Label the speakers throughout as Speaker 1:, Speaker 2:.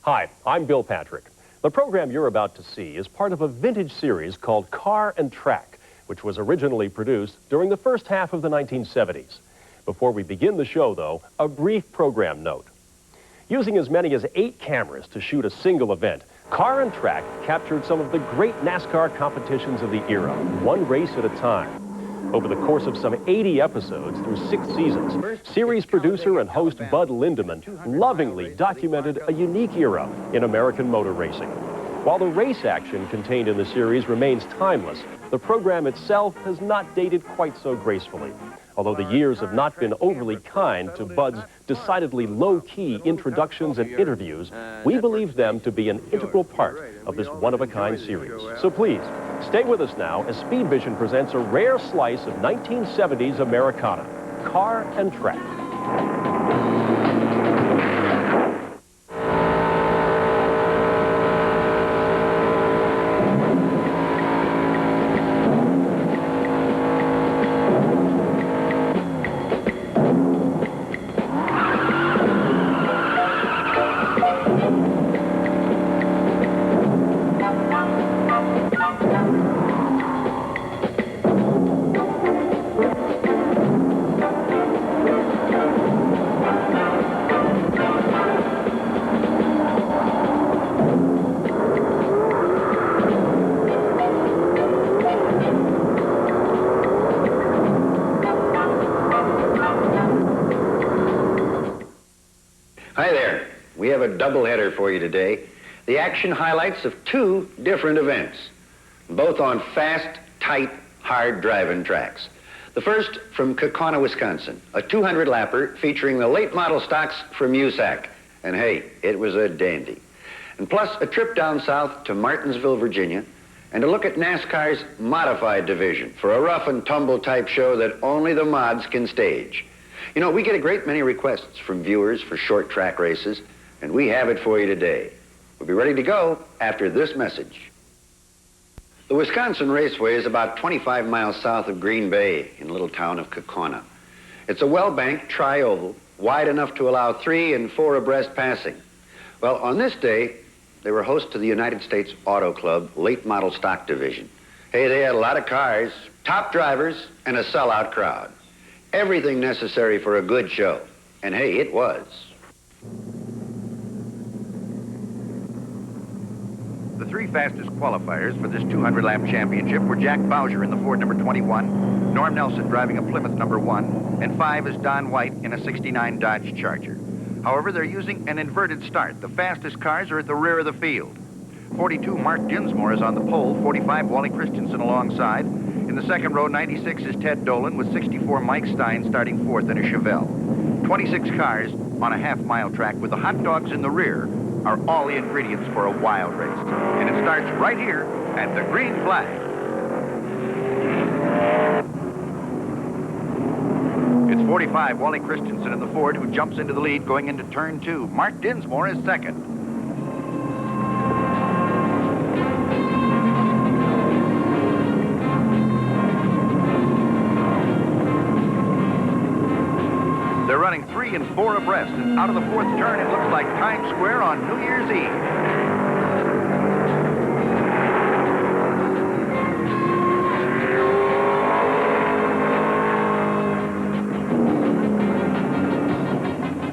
Speaker 1: Hi, I'm Bill Patrick. The program you're about to see is part of a vintage series called Car and Track, which was originally produced during the first half of the 1970s. Before we begin the show, though, a brief program note. Using as many as 8 cameras to shoot a single event, Car and Track captured some of the great NASCAR competitions of the era, one race at a time. Over the course of some 80 episodes through 6 seasons, series producer and host Bud Lindeman lovingly documented a unique era in American motor racing. While the race action contained in the series remains timeless, the program itself has not dated quite so gracefully. Although the years have not been overly kind to Bud's decidedly low-key introductions and interviews, we believe them to be an integral part of this one-of-a-kind series. So please, stay with us now as Speed Vision presents a rare slice of 1970s Americana, Car and Track.
Speaker 2: Hi there. We have a doubleheader for you today. The action highlights of 2 different events, both on fast, tight, hard driving tracks. The first from Kaukauna, Wisconsin, a 200-lapper featuring the late model stocks from USAC. And hey, it was a dandy. And plus a trip down south to Martinsville, Virginia, and a look at NASCAR's modified division for a rough and tumble type show that only the mods can stage. You know, we get a great many requests from viewers for short track races, and we have it for you today. We'll be ready to go after this message. The Wisconsin Raceway is about 25 miles south of Green Bay in the little town of Kaukauna. It's a well-banked tri-oval, wide enough to allow 3 and 4 abreast passing. Well, on this day, they were host to the United States Auto Club late model stock division. Hey, they had a lot of cars, top drivers, and a sellout crowd. Everything necessary for a good show. And hey, it was.
Speaker 3: The 3 fastest qualifiers for this 200-lap championship were Jack Bowser in the Ford number 21, Norm Nelson driving a Plymouth number 1, and 5 is Don White in a 69 Dodge Charger. However, they're using an inverted start. The fastest cars are at the rear of the field. 42, Mark Dinsmore is on the pole, 45, Wally Christensen alongside. In the second row, 96 is Ted Dolan with 64, Mike Stein starting 4th in a Chevelle. 26 cars on a half-mile track with the hot dogs in the rear are all the ingredients for a wild race. And it starts right here at the green flag. It's 45, Wally Christensen in the Ford, who jumps into the lead going into turn 2. Mark Dinsmore is second. They're running 3 and 4 abreast, and out of the 4th turn, it looks like Times Square on New Year's Eve.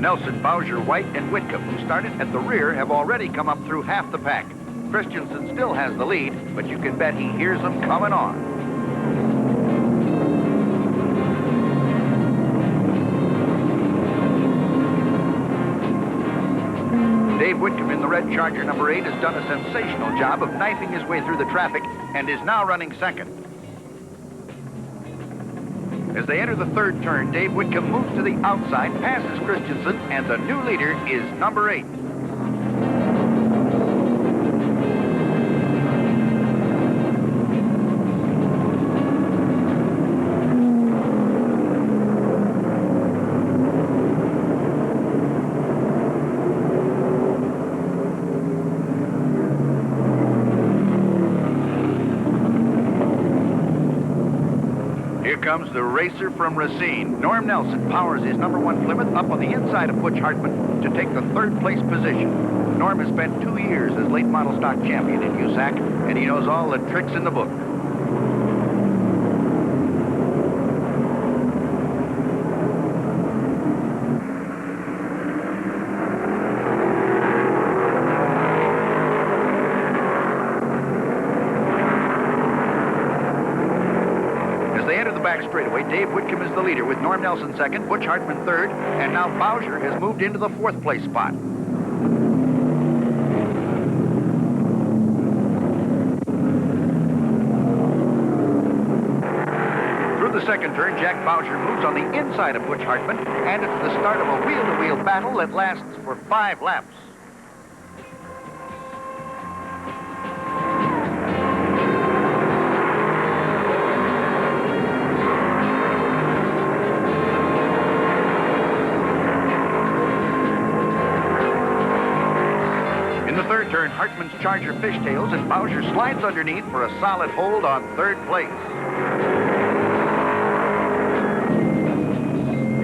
Speaker 3: Nelson, Bowser, White, and Whitcomb, who started at the rear, have already come up through half the pack. Christensen still has the lead, but you can bet he hears them coming on. Dave Whitcomb in the red Charger number 8 has done a sensational job of knifing his way through the traffic and is now running second. As they enter the 3rd turn, Dave Whitcomb moves to the outside, passes Christensen, and the new leader is number 8. comes the racer from Racine. Norm Nelson powers his #1 Plymouth up on the inside of Butch Hartman to take the third-place position. Norm has spent 2 years as late model stock champion in USAC, and he knows all the tricks in the book. Back straightaway, Dave Whitcomb is the leader with Norm Nelson second, Butch Hartman third, and now Bowsher has moved into the 4th place spot. Through the second turn, Jack Bowsher moves on the inside of Butch Hartman, and it's the start of a wheel-to-wheel battle that lasts for 5 laps. Turn, Hartman's Charger fishtails, and Bowsher slides underneath for a solid hold on 3rd place.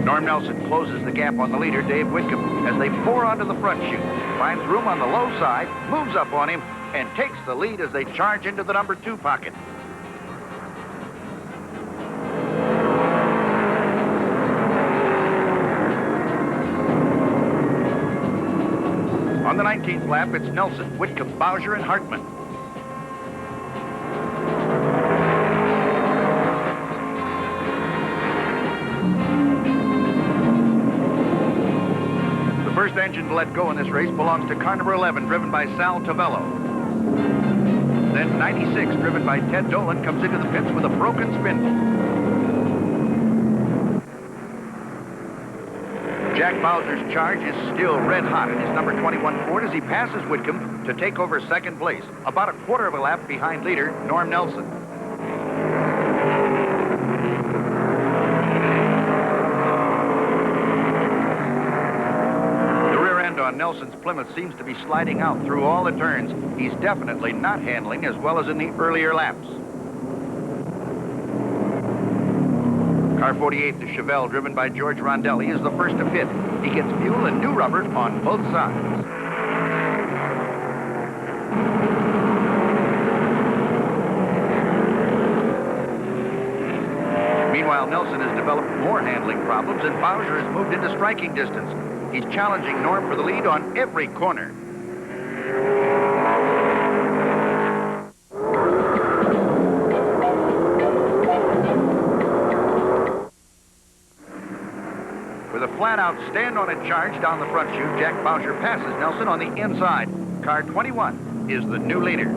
Speaker 3: Norm Nelson closes the gap on the leader, Dave Whitcomb, as they pour onto the front chute. Finds room on the low side, moves up on him, and takes the lead as they charge into the #2 pocket. On the 19th lap, it's Nelson, Whitcomb, Bowsher, and Hartman. The first engine to let go in this race belongs to car number 11, driven by Sal Tavello. Then 96, driven by Ted Dolan, comes into the pits with a broken spindle. Jack Bowser's charge is still red hot in his #21 Ford as he passes Whitcomb to take over 2nd place, about a quarter of a lap behind leader Norm Nelson. The rear end on Nelson's Plymouth seems to be sliding out through all the turns. He's definitely not handling as well as in the earlier laps. Car 48, the Chevelle, driven by George Rondelli, is the first to pit. He gets fuel and new rubber on both sides. Meanwhile, Nelson has developed more handling problems, and Bowsher has moved into striking distance. He's challenging Norm for the lead on every corner. With a flat-out stand-on-it charge down the front chute, Jack Bowsher passes Nelson on the inside. Car 21 is the new leader.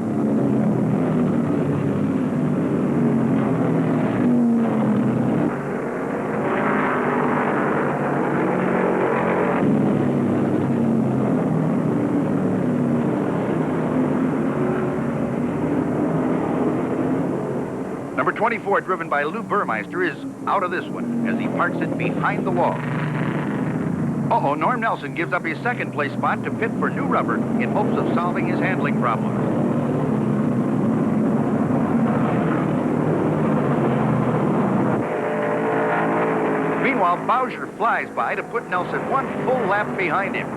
Speaker 3: Number 24, driven by Lou Burmeister, is out of this one as he parks it behind the wall. Uh-oh, Norm Nelson gives up his 2nd place spot to pit for new rubber in hopes of solving his handling problems. Meanwhile, Bowsher flies by to put Nelson 1 full lap behind him.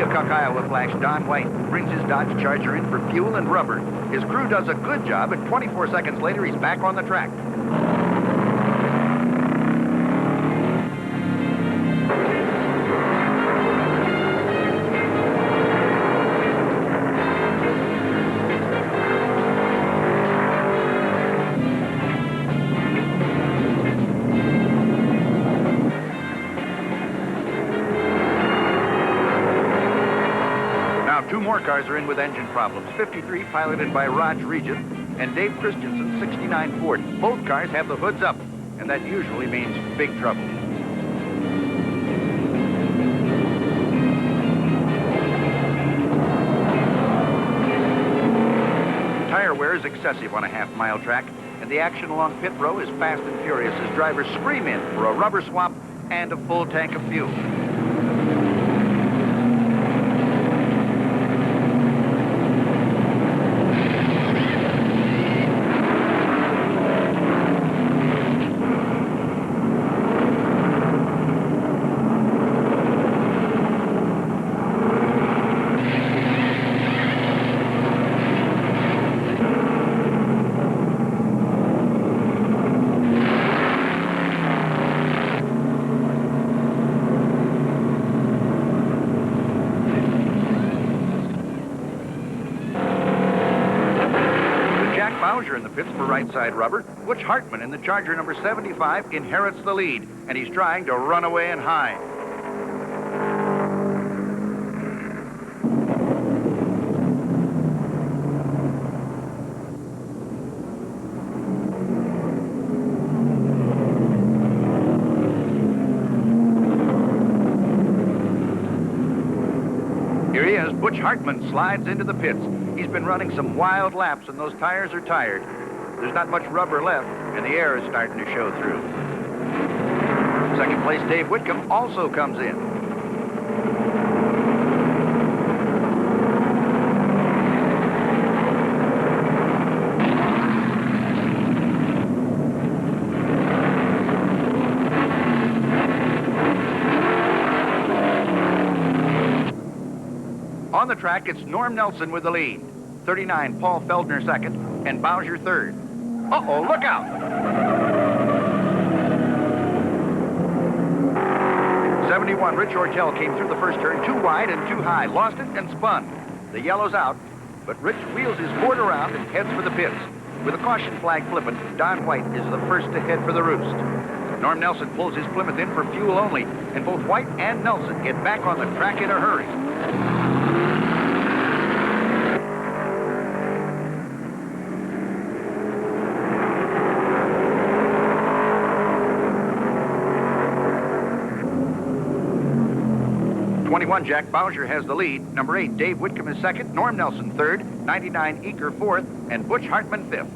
Speaker 3: Kaukauna flash Don White brings his Dodge Charger in for fuel and rubber. His crew does a good job, and 24 seconds later, he's back on the track. Two more cars are in with engine problems. 53, piloted by Raj Regent, and Dave Christensen's 69 Ford. Both cars have the hoods up, and that usually means big trouble. Tire wear is excessive on a half-mile track. and the action along pit row is fast and furious as drivers scream in for a rubber swap and a full tank of fuel. In the pits for right side rubber, Butch Hartman in the Charger number 75 inherits the lead, and he's trying to run away and hide. Here he is. Butch Hartman slides into the pits. He's been running some wild laps, and those tires are tired. There's not much rubber left, and the air is starting to show through. Second place Dave Whitcomb also comes in. On the track, it's Norm Nelson with the lead. 39, Paul Feldner second, and Bowsher third. Uh-oh, look out! 71, Rich Ortel came through the first turn too wide and too high, lost it and spun. The yellow's out, but Rich wheels his Ford around and heads for the pits. With a caution flag flipping, Don White is the first to head for the roost. Norm Nelson pulls his Plymouth in for fuel only, and both White and Nelson get back on the track in a hurry. Jack Bowsher has the lead. Number 8, Dave Whitcomb is second, Norm Nelson third, 99 Eaker fourth, and Butch Hartman fifth.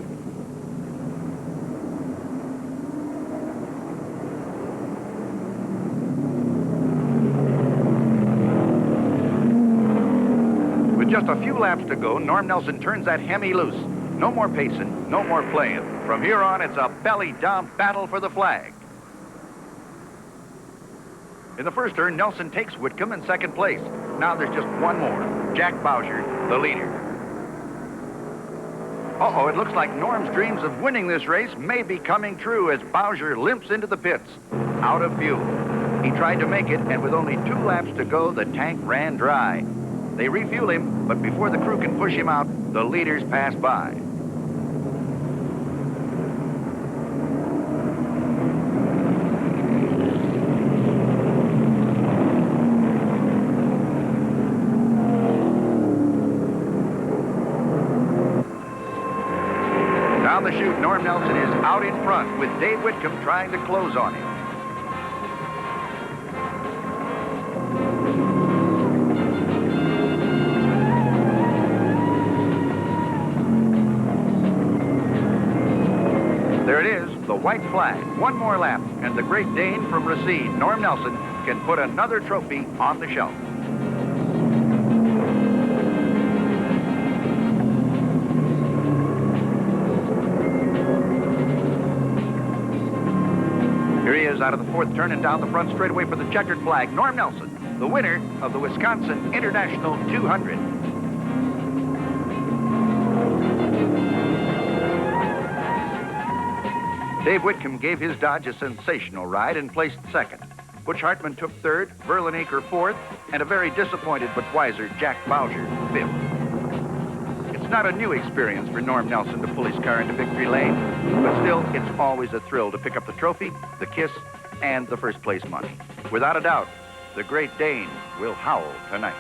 Speaker 3: With just a few laps to go, Norm Nelson turns that Hemi loose. No more pacing, no more playing. From here on, it's a belly-down battle for the flag. In the first turn, Nelson takes Whitcomb in second place. Now there's just one more. Jack Bowsher, the leader. Uh-oh, it looks like Norm's dreams of winning this race may be coming true as Bowsher limps into the pits, out of fuel. He tried to make it, and with only 2 laps to go, the tank ran dry. They refuel him, but before the crew can push him out, the leaders pass by. Down the chute, Norm Nelson is out in front with Dave Whitcomb trying to close on him. There it is, the white flag. One more lap, and the Great Dane from Racine, Norm Nelson, can put another trophy on the shelf. Here he is out of the 4th turn and down the front straightaway for the checkered flag. Norm Nelson, the winner of the Wisconsin International 200. Dave Whitcomb gave his Dodge a sensational ride and placed second. Butch Hartman took third, Verlin Aker fourth, and a very disappointed but wiser Jack Bowsher fifth. It's not a new experience for Norm Nelson to pull his car into victory lane, but still, it's always a thrill to pick up the trophy, the kiss, and the first place money. Without a doubt, the Great Dane will howl tonight.